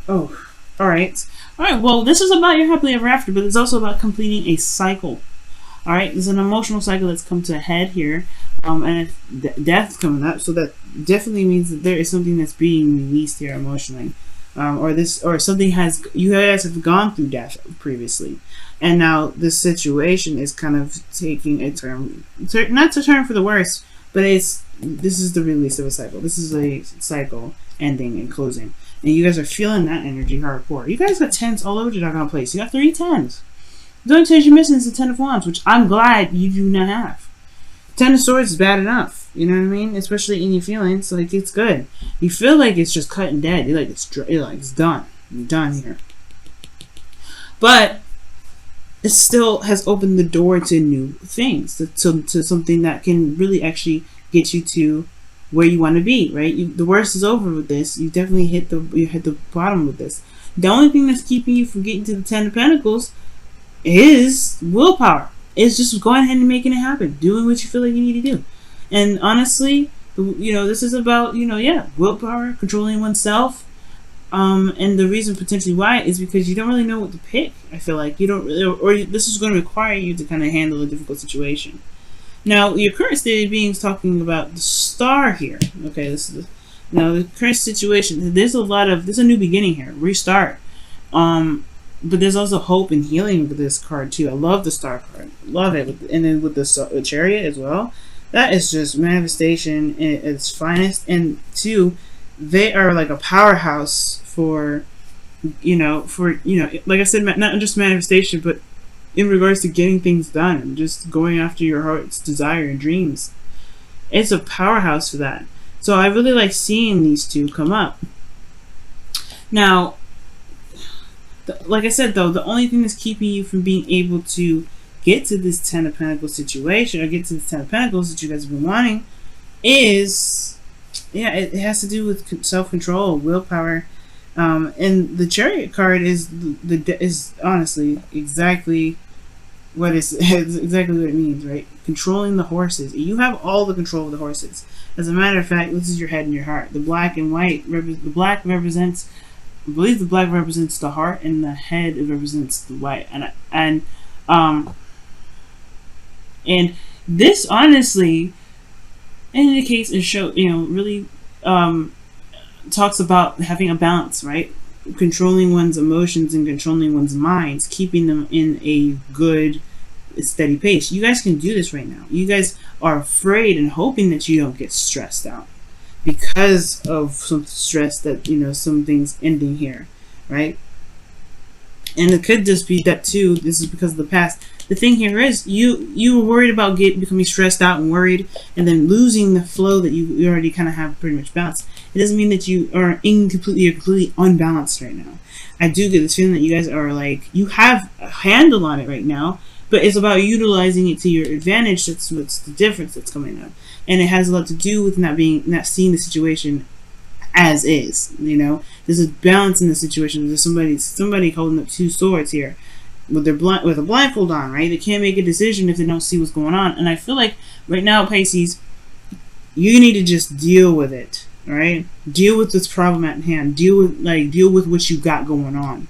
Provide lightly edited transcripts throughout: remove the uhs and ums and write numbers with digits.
Oh, all right. All right. Well, this is about your happily ever after, but it's also about completing a cycle. All right. There's an emotional cycle that's come to a head here, and death's coming up, so that definitely means that there is something that's being released here emotionally, or something you guys have gone through death previously, and now this situation is kind of taking a turn, not to turn for the worse, but this is the release of a cycle. This is a cycle ending and closing. And you guys are feeling that energy hardcore. You guys got 10s all over the doggone place. You got 3 10s. The only 10s you're missing is the 10 of Wands, which I'm glad you do not have. 10 of Swords is bad enough. You know what I mean? Especially in your feelings. Like, it's good. You feel like it's just cut and dead. You're like, it's done. You're done here. But it still has opened the door to new things. To something that can really actually get you to where you want to be, right? The worst is over with this. You definitely hit the bottom with this. The only thing that's keeping you from getting to the 10 of Pentacles is willpower. It's just going ahead and making it happen, doing what you feel like you need to do. And honestly, this is about willpower, controlling oneself. And the reason potentially why is because you don't really know what to pick. I feel like you don't really, or this is going to require you to kind of handle a difficult situation. Now, your current state of being is talking about the star here. Okay, now the current situation. There's a new beginning here, restart. But there's also hope and healing with this card too. I love the star card, love it, and then with the chariot as well. That is just manifestation at its finest. And two, they are like a powerhouse for like I said, not just manifestation, but in regards to getting things done and just going after your heart's desire and dreams. It's a powerhouse for that. So I really like seeing these two come up. Now, like I said though, the only thing that's keeping you from being able to get to this 10 of Pentacles situation, or get to the 10 of Pentacles that you guys have been wanting, is, it has to do with self-control, willpower. And the Chariot card is honestly exactly what exactly what it means, right? Controlling the horses. You have all the control of the horses. As a matter of fact, this is your head and your heart. The black and white, the black represents, I believe the black represents the heart, and the head represents the white. And this honestly indicates and really talks about having a balance, right? Controlling one's emotions and controlling one's minds, keeping them in a good, steady pace. You guys can do this right now. You guys are afraid and hoping that you don't get stressed out because of some stress that, some things ending here, right? And it could just be that too, this is because of the past. The thing here is you were worried about becoming stressed out and worried, and then losing the flow that you already kind of have pretty much balanced. It doesn't mean that you are completely unbalanced right now. I do get this feeling that you guys are like, you have a handle on it right now, but it's about utilizing it to your advantage. That's what's the difference that's coming up. And it has a lot to do with not seeing the situation as is. There's a balance in the situation. There's somebody holding up 2 swords here with a blindfold on, right? They can't make a decision if they don't see what's going on. And I feel like right now, Pisces, you need to just deal with it, right? Deal with this problem at hand. Deal with what you got going on.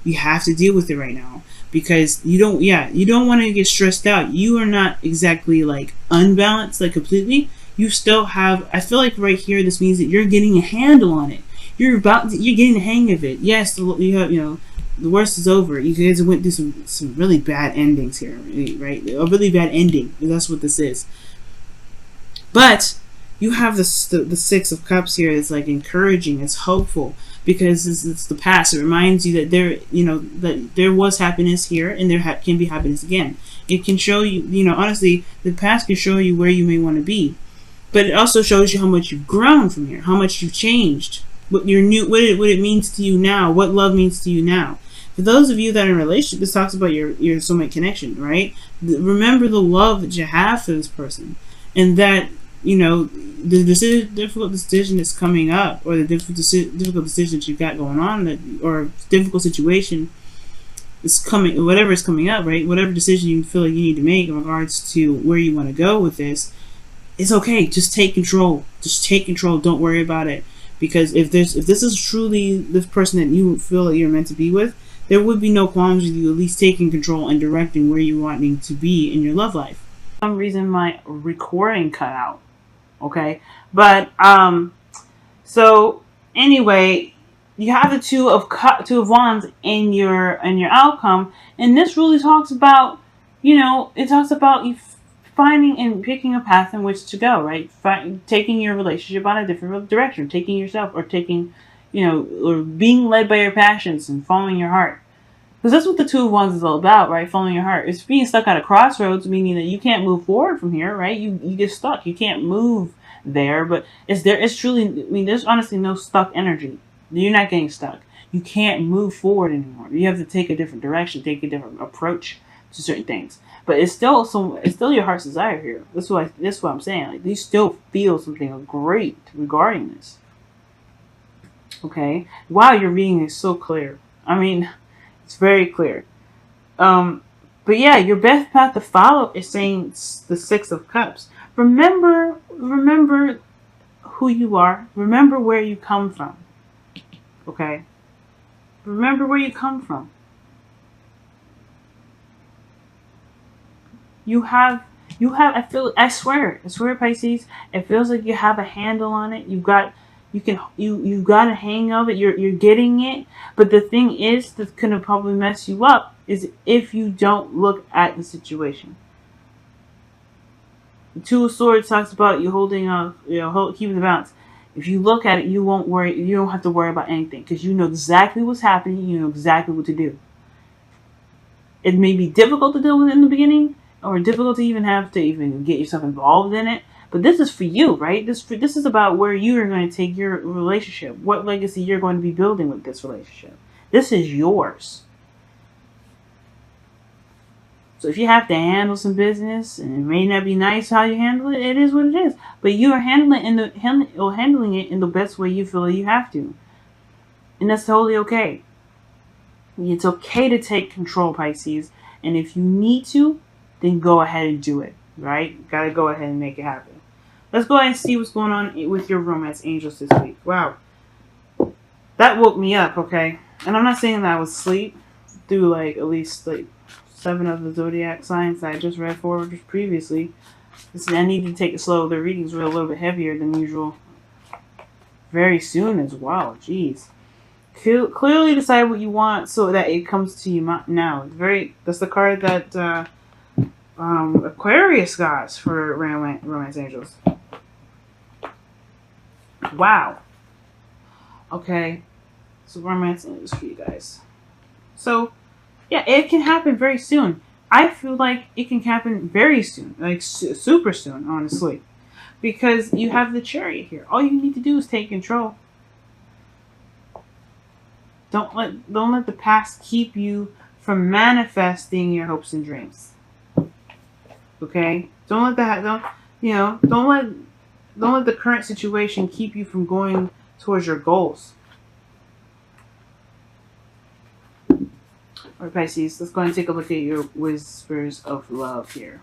You have to deal with it right now, because you don't want to get stressed out. You are not exactly like unbalanced, like completely. You still have, I feel like right here, this means that you're getting a handle on it. You're getting the hang of it. Yes, you have, the worst is over. You guys went through some really bad endings here, right? A really bad ending. That's what this is. But you have the 6 of Cups here. It's like encouraging. It's hopeful, because it's the past. It reminds you that that there was happiness here, and there can be happiness again. It can show you, honestly, the past can show you where you may want to be, but it also shows you how much you've grown from here, how much you've changed, what it means to you now, what love means to you now. For those of you that are in a relationship, this talks about your soulmate connection, right? Remember the love that you have for this person, and that the difficult decision that's coming up, or the difficult decision that you've got going on, or difficult situation is coming, whatever is coming up, right? Whatever decision you feel like you need to make in regards to where you want to go with this, it's okay. Just take control. Just take control. Don't worry about it. Because if this is truly this person that you feel that you're meant to be with, there would be no qualms with you at least taking control and directing where you're wanting to be in your love life. For some reason my recording cut out. Okay, but so anyway, you have the two of wands in your outcome, and this really talks about, it talks about you finding and picking a path in which to go, right? Taking your relationship on a different direction, taking yourself, or taking, or being led by your passions and following your heart. Because that's what the Two of Wands is all about, right? Following your heart. It's being stuck at a crossroads, meaning that you can't move forward from here, right? You get stuck. You can't move there, but it's truly, I mean, there's honestly no stuck energy. You're not getting stuck. You can't move forward anymore. You have to take a different direction, take a different approach to certain things. But it's still your heart's desire here. That's what I'm saying. Like, you still feel something great regarding this. Okay? Wow, your reading is so clear. I mean, it's very clear. But yeah, your best path to follow is saying the Six of Cups. Remember who you are. Remember where you come from. Okay? Remember where you come from. I swear, Pisces, it feels like you have a handle on it. You got a hang of it. You're getting it. But the thing is that's gonna probably mess you up is if you don't look at the situation. The Two of Swords talks about you holding keeping the balance. If you look at it, you won't worry. You don't have to worry about anything because you know exactly what's happening. You know exactly what to do. It may be difficult to deal with in the beginning, or difficult to even have to even get yourself involved in it. But this is for you, right? This is about where you are going to take your relationship. What legacy you're going to be building with this relationship. This is yours. So if you have to handle some business, and it may not be nice how you handle it, it is what it is. But you are handling it in the best way you feel you have to. And that's totally okay. It's okay to take control, Pisces. And if you need to, then go ahead and do it, right? You gotta go ahead and make it happen. Let's go ahead and see what's going on with your romance angels this week. Wow. That woke me up, okay? And I'm not saying that I was asleep through at least 7 of the zodiac signs that I just read for just previously. I need to take it slow. The readings were a little bit heavier than usual. Very soon as well. Jeez. Clearly decide what you want so that it comes to you now. That's the card that Aquarius got for romance angels. Wow. Okay. So romance angels for you guys. So yeah, it can happen very soon. I feel like it can happen very soon, like super soon, honestly, because you have the Chariot here. All you need to do is take control. Don't let the past keep you from manifesting your hopes and dreams. Okay? Don't let the current situation keep you from going towards your goals. Alright, Pisces, let's go and take a look at your whispers of love here.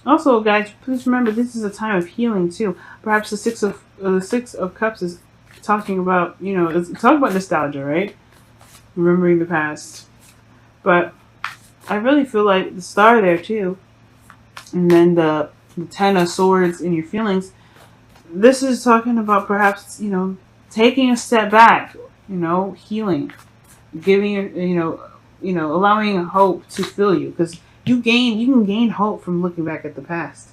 Also, guys, please remember this is a time of healing too. Perhaps the Six of Cups is talking about, it's talking about nostalgia, right? Remembering the past. But I really feel like the Star there too. And then the Ten of Swords in your feelings. This is talking about perhaps, taking a step back, healing, giving, allowing hope to fill you, because you can gain hope from looking back at the past.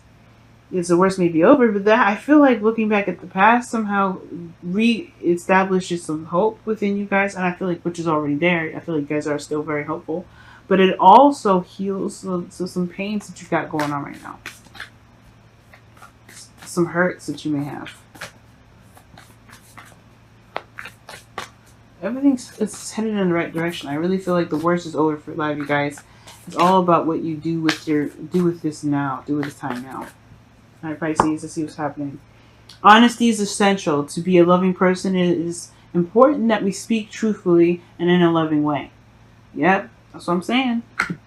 Yes, the worst may be over, but I feel like looking back at the past somehow re-establishes some hope within you guys, and I feel like which is already there. I feel like you guys are still very hopeful. But it also heals some pains that you've got going on right now. Some hurts that you may have. It's headed in the right direction. I really feel like the worst is over for a lot of you guys. It's all about what you do with this now. Do with this time now. Alright, Pisces, let's see what's happening. Honesty is essential. To be a loving person, it is important that we speak truthfully and in a loving way. Yep, that's what I'm saying. I'm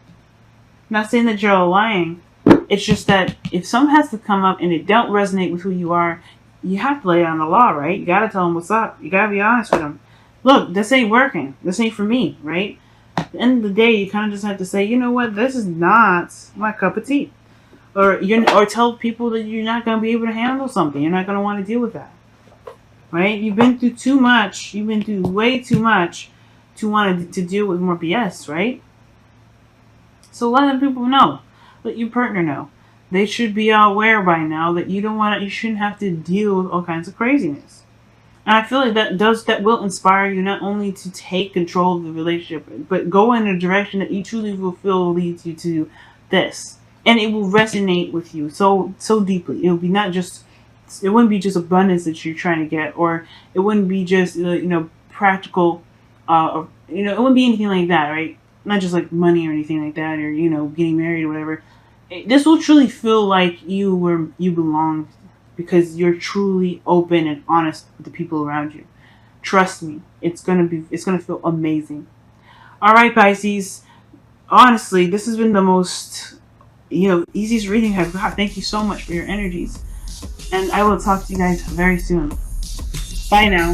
not saying that you're all lying. It's just that if something has to come up and it don't resonate with who you are, you have to lay it on the law, right? You gotta tell them what's up. You gotta be honest with them. Look, this ain't working. This ain't for me, right? At the end of the day, you kind of just have to say, you know what, this is not my cup of tea. Or tell people that you're not gonna be able to handle something. You're not gonna want to deal with that, right? You've been through too much. You've been through way too much to want to deal with more BS, right? So let them people know. Let your partner know. They should be aware by now that you shouldn't have to deal with all kinds of craziness. And I feel like that will inspire you not only to take control of the relationship, but go in a direction that you truly will feel leads you to this. And it will resonate with you so deeply. It wouldn't be just abundance that you're trying to get, or it wouldn't be just practical, it wouldn't be anything like that, right? Not just like money or anything like that, or getting married or whatever. This will truly feel like you belong, because you're truly open and honest with the people around you. Trust me, it's gonna feel amazing. All right, Pisces. Honestly, this has been the most easiest reading I've got. Thank you so much for your energies, and I will talk to you guys very soon. Bye now.